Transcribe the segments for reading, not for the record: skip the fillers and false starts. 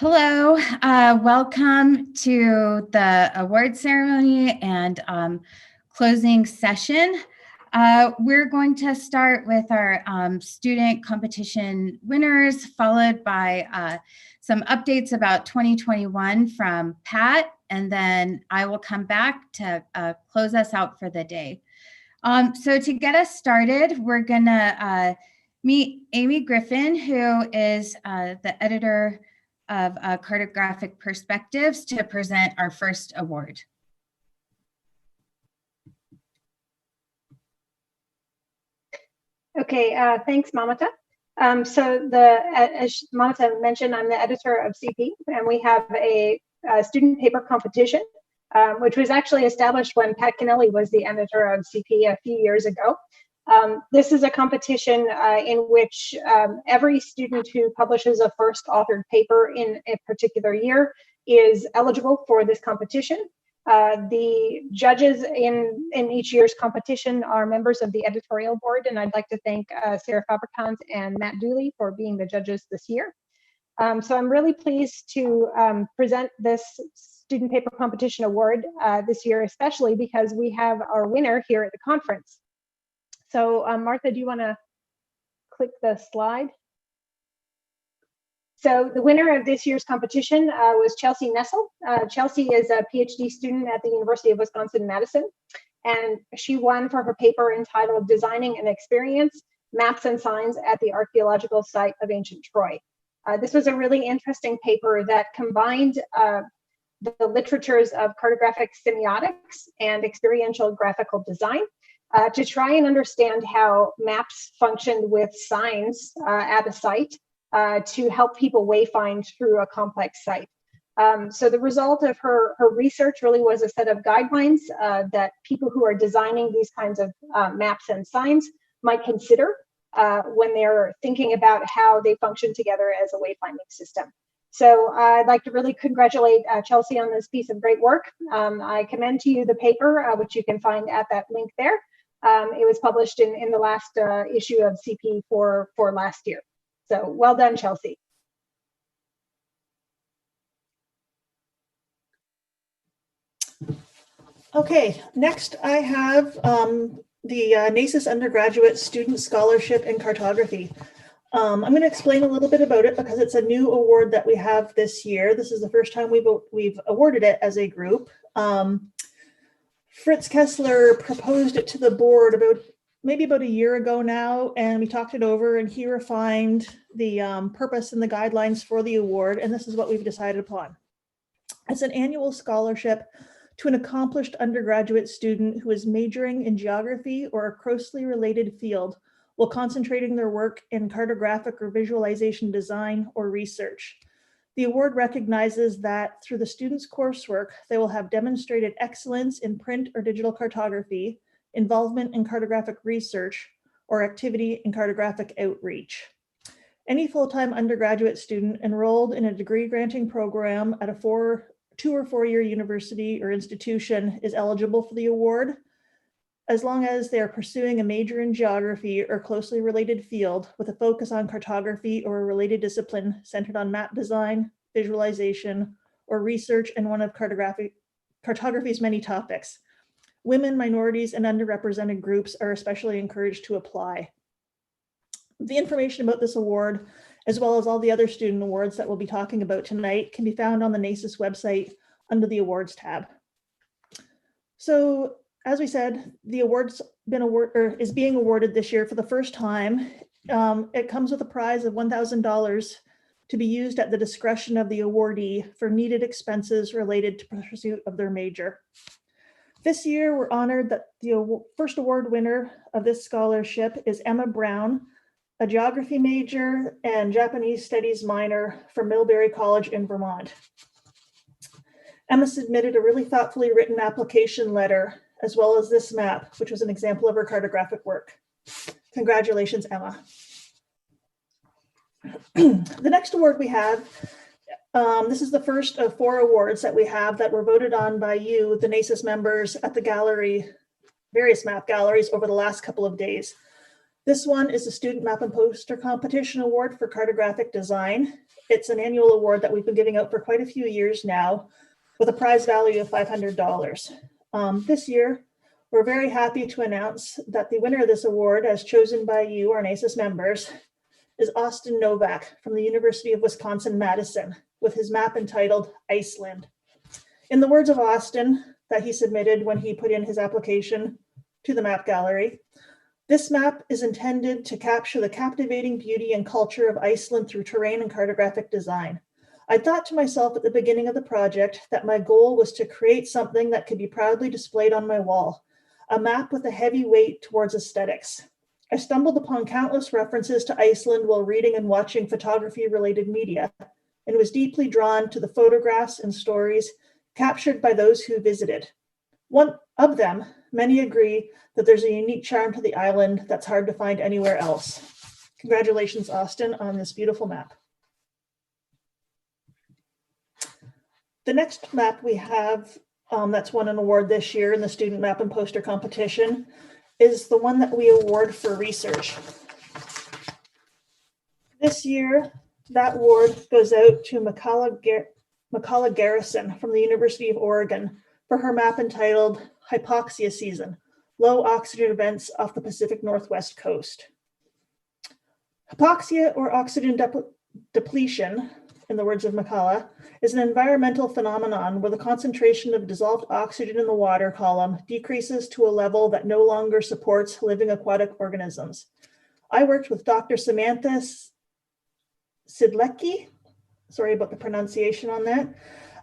Hello, welcome to the award ceremony and closing session. We're going to start with our student competition winners, followed by some updates about 2021 from Pat, and then I will come back to close us out for the day. So to get us started, we're gonna meet Amy Griffin, who is the editor of Cartographic Perspectives, to present our first award. Okay, thanks, Mamata. As Mamata mentioned, I'm the editor of CP, and we have a student paper competition, which was actually established when Pat Kennelly was the editor of CP a few years ago. This is a competition in which every student who publishes a first authored paper in a particular year is eligible for this competition. The judges in each year's competition are members of the editorial board, and I'd like to thank Sarah Fabrikant and Matt Dooley for being the judges this year. So I'm really pleased to present this Student Paper Competition Award this year, especially because we have our winner here at the conference. So Martha, do you want to click the slide? So the winner of this year's competition was Chelsea Nessel. Chelsea is a PhD student at the University of Wisconsin-Madison, and she won for her paper entitled Designing an Experience, Maps and Signs at the Archaeological Site of Ancient Troy. This was a really interesting paper that combined the literatures of cartographic semiotics and experiential graphical design to try and understand how maps functioned with signs at a site to help people wayfind through a complex site. So the result of her research really was a set of guidelines that people who are designing these kinds of maps and signs might consider when they're thinking about how they function together as a wayfinding system. So I'd like to really congratulate Chelsea on this piece of great work. I commend to you the paper, which you can find at that link there. It was published in the last issue of CP for last year. So well done, Chelsea. Okay, next I have the NACIS Undergraduate Student Scholarship in Cartography. I'm going to explain a little bit about it because it's a new award that we have this year. This is the first time we've awarded it as a group. Fritz Kessler proposed it to the board maybe about a year ago now, and we talked it over, and he refined the purpose and the guidelines for the award, and this is what we've decided upon. It's an annual scholarship to an accomplished undergraduate student who is majoring in geography or a closely related field while concentrating their work in cartographic or visualization design or research. The award recognizes that through the student's coursework, they will have demonstrated excellence in print or digital cartography, involvement in cartographic research, or activity in cartographic outreach. Any full-time undergraduate student enrolled in a degree-granting program at a 2 or 4 year university or institution is eligible for the award, as long as they are pursuing a major in geography or closely related field with a focus on cartography or a related discipline centered on map design, visualization, or research in one of cartography's many topics. Women, minorities, and underrepresented groups are especially encouraged to apply. The information about this award, as well as all the other student awards that we'll be talking about tonight, can be found on the NACIS website under the awards tab. So, as we said, the award's is being awarded this year for the first time. It comes with a prize of $1,000 to be used at the discretion of the awardee for needed expenses related to the pursuit of their major. This year, we're honored that the first award winner of this scholarship is Emma Brown, a geography major and Japanese studies minor from Millbury College in Vermont. Emma submitted a really thoughtfully written application letter, as well as this map, which was an example of her cartographic work. Congratulations, Emma. The next award we have, this is the first of 4 awards that we have that were voted on by you, the NACIS members, at the gallery, various map galleries over the last couple of days. This one is the Student Map and Poster Competition Award for Cartographic Design. It's an annual award that we've been giving out for quite a few years now, with a prize value of $500. This year, we're very happy to announce that the winner of this award, as chosen by you, our NACIS members, is Austin Novak from the University of Wisconsin-Madison, with his map entitled Iceland. In the words of Austin that he submitted when he put in his application to the map gallery, this map is intended to capture the captivating beauty and culture of Iceland through terrain and cartographic design. I thought to myself at the beginning of the project that my goal was to create something that could be proudly displayed on my wall, a map with a heavy weight towards aesthetics. I stumbled upon countless references to Iceland while reading and watching photography-related media, and was deeply drawn to the photographs and stories captured by those who visited. One of them, many agree that there's a unique charm to the island that's hard to find anywhere else. Congratulations, Austin, on this beautiful map. The next map we have that's won an award this year in the Student Map and Poster Competition is the one that we award for research. This year, that award goes out to Makala Garrison from the University of Oregon for her map entitled Hypoxia Season, Low Oxygen Events off the Pacific Northwest Coast. Hypoxia, or oxygen depletion, in the words of Makala, is an environmental phenomenon where the concentration of dissolved oxygen in the water column decreases to a level that no longer supports living aquatic organisms. I worked with Dr. Samantha Sidlecki, sorry about the pronunciation on that,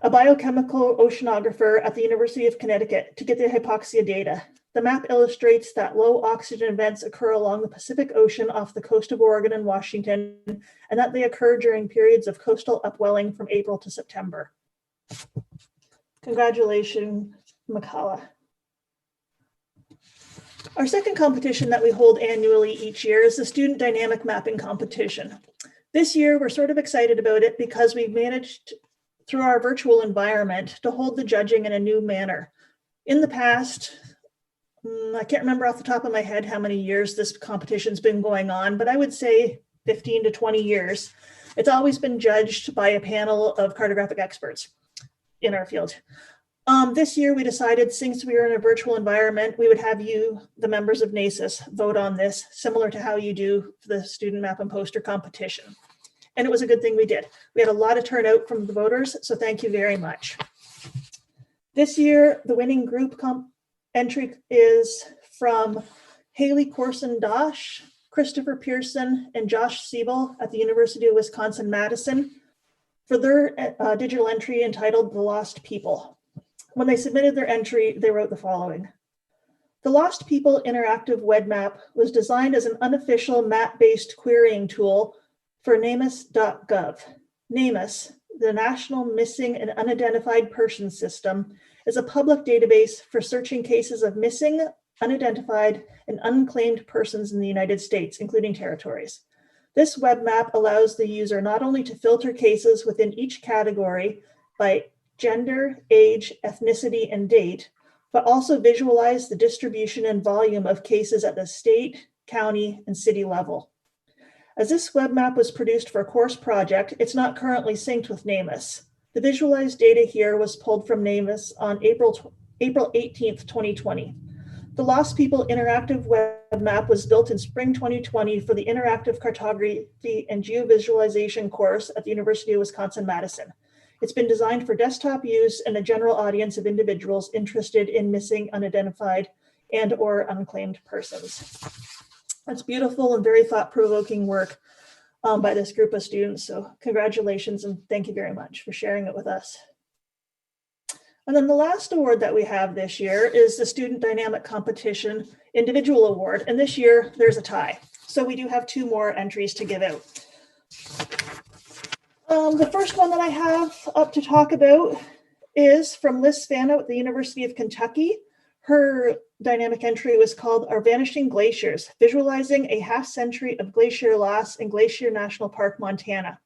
a biochemical oceanographer at the University of Connecticut, to get the hypoxia data. The map illustrates that low oxygen events occur along the Pacific Ocean off the coast of Oregon and Washington, and that they occur during periods of coastal upwelling from April to September. Congratulations, Makala. Our second competition that we hold annually each year is the Student Dynamic Mapping Competition. This year, we're sort of excited about it because we've managed, through our virtual environment, to hold the judging in a new manner. In the past, I can't remember off the top of my head how many years this competition's been going on, but I would say 15 to 20 years. It's always been judged by a panel of cartographic experts in our field. This year we decided, since we were in a virtual environment, we would have you, the members of NACIS, vote on this, similar to how you do for the Student Map and Poster Competition. And it was a good thing we did. We had a lot of turnout from the voters, so thank you very much. This year, the winning group entry is from Haley Corson-Dosh, Christopher Pearson, and Josh Siebel at the University of Wisconsin-Madison for their digital entry entitled The Lost People. When they submitted their entry, they wrote the following. The Lost People interactive web map was designed as an unofficial map-based querying tool for NACIS.gov. NACIS, the National Missing and Unidentified Persons System, is a public database for searching cases of missing, unidentified, and unclaimed persons in the United States, including territories. This web map allows the user not only to filter cases within each category by gender, age, ethnicity, and date, but also visualize the distribution and volume of cases at the state, county, and city level. As this web map was produced for a course project, it's not currently synced with NACIS. The visualized data here was pulled from NACIS on April 18th, 2020. The Lost People interactive web map was built in spring 2020 for the Interactive Cartography and Geovisualization course at the University of Wisconsin-Madison. It's been designed for desktop use and a general audience of individuals interested in missing, unidentified, and/or unclaimed persons. That's beautiful and very thought-provoking work by this group of students. So congratulations and thank you very much for sharing it with us. And then the last award that we have this year is the Student Dynamic Competition Individual Award. And this year there's a tie. So we do have 2 more entries to give out. The first one that I have up to talk about is from Liz Spano at the University of Kentucky. Her dynamic entry was called Our Vanishing Glaciers, Visualizing a Half Century of Glacier Loss in Glacier National Park, Montana.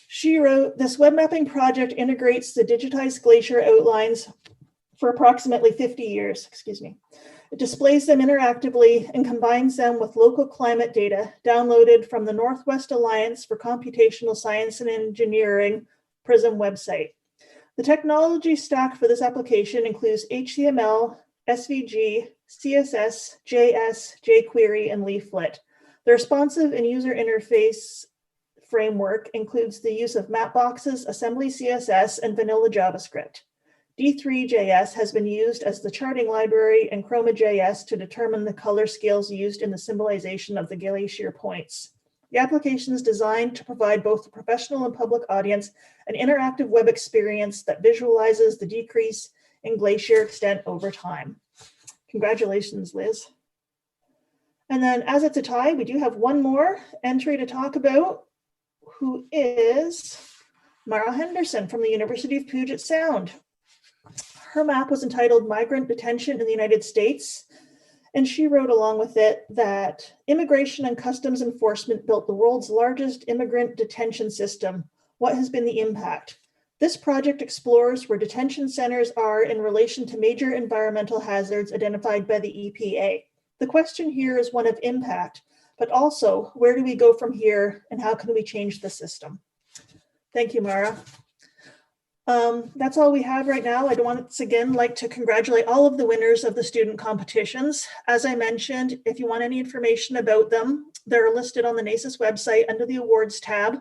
She wrote, this web mapping project integrates the digitized glacier outlines for approximately 50 years, It displays them interactively and combines them with local climate data downloaded from the Northwest Alliance for Computational Science and Engineering PRISM website. The technology stack for this application includes HTML, SVG, CSS, JS, jQuery, and Leaflet. The responsive and user interface framework includes the use of Mapboxes, Assembly CSS, and vanilla JavaScript. D3.js has been used as the charting library and Chroma.js to determine the color scales used in the symbolization of the glacier points. The application is designed to provide both the professional and public audience an interactive web experience that visualizes the decrease in glacier extent over time. Congratulations, Liz. And then as it's a tie, we do have one more entry to talk about, who is Mara Henderson from the University of Puget Sound. Her map was entitled Migrant Detention in the United States, and she wrote along with it that Immigration and Customs Enforcement built the world's largest immigrant detention system. What has been the impact? This project explores where detention centers are in relation to major environmental hazards identified by the EPA. The question here is one of impact, but also where do we go from here and how can we change the system? Thank you, Mara. That's all we have right now. I'd once again like to congratulate all of the winners of the student competitions. As I mentioned, if you want any information about them, they're listed on the NACIS website under the awards tab.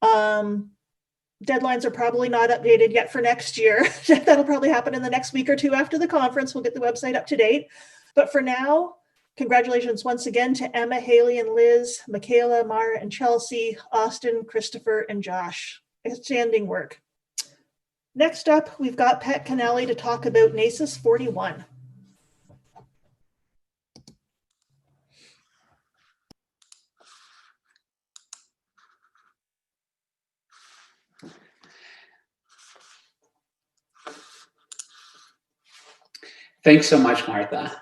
Deadlines are probably not updated yet for next year. That'll probably happen in the next week or two after the conference. We'll get the website up to date. But for now, congratulations once again to Emma, Haley, and Liz, Michaela, Mara, and Chelsea, Austin, Christopher, and Josh. Outstanding work. Next up, we've got Pat Kennelly to talk about NACIS 41. Thanks so much, Martha.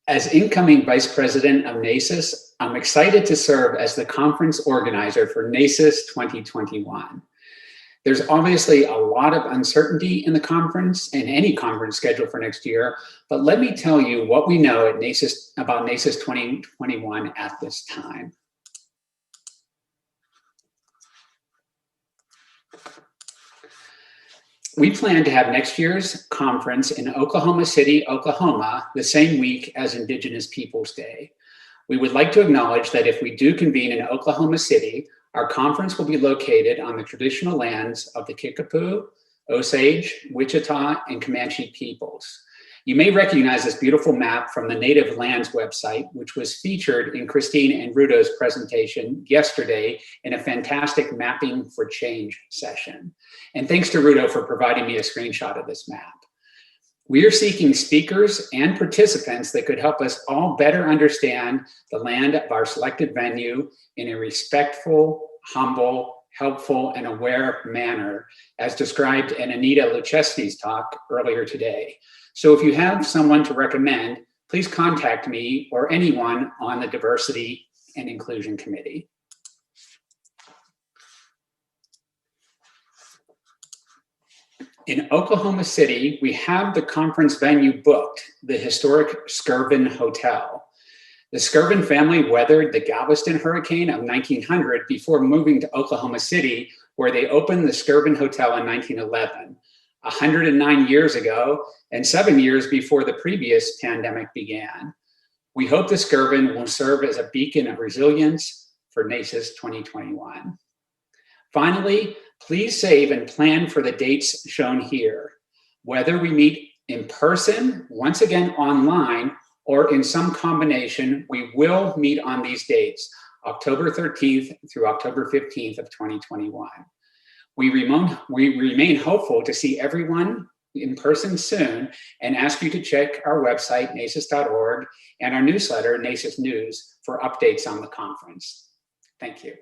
As incoming Vice President of NACIS, I'm excited to serve as the conference organizer for NACIS 2021. There's obviously a lot of uncertainty in the conference and any conference scheduled for next year, but let me tell you what we know at NACIS about NACIS 2021 at this time. We plan to have next year's conference in Oklahoma City, Oklahoma, the same week as Indigenous Peoples Day. We would like to acknowledge that if we do convene in Oklahoma City, our conference will be located on the traditional lands of the Kickapoo, Osage, Wichita, and Comanche peoples. You may recognize this beautiful map from the Native Lands website, which was featured in Christine and Rudo's presentation yesterday in a fantastic Mapping for Change session. And thanks to Rudo for providing me a screenshot of this map. We are seeking speakers and participants that could help us all better understand the land of our selected venue in a respectful, humble, helpful, and aware manner, as described in Anita Lucheski's talk earlier today. So if you have someone to recommend, please contact me or anyone on the Diversity and Inclusion Committee. In Oklahoma City, we have the conference venue booked, the historic Skirvin Hotel. The Skirvin family weathered the Galveston hurricane of 1900 before moving to Oklahoma City, where they opened the Skirvin Hotel in 1911, 109 years ago, and 7 years before the previous pandemic began. We hope the Skirvin will serve as a beacon of resilience for NACIS 2021. Finally, please save and plan for the dates shown here. Whether we meet in person, once again online, or in some combination, we will meet on these dates, October 13th through October 15th of 2021. We remain hopeful to see everyone in person soon and ask you to check our website, nacis.org, and our newsletter, NACIS News, for updates on the conference. Thank you.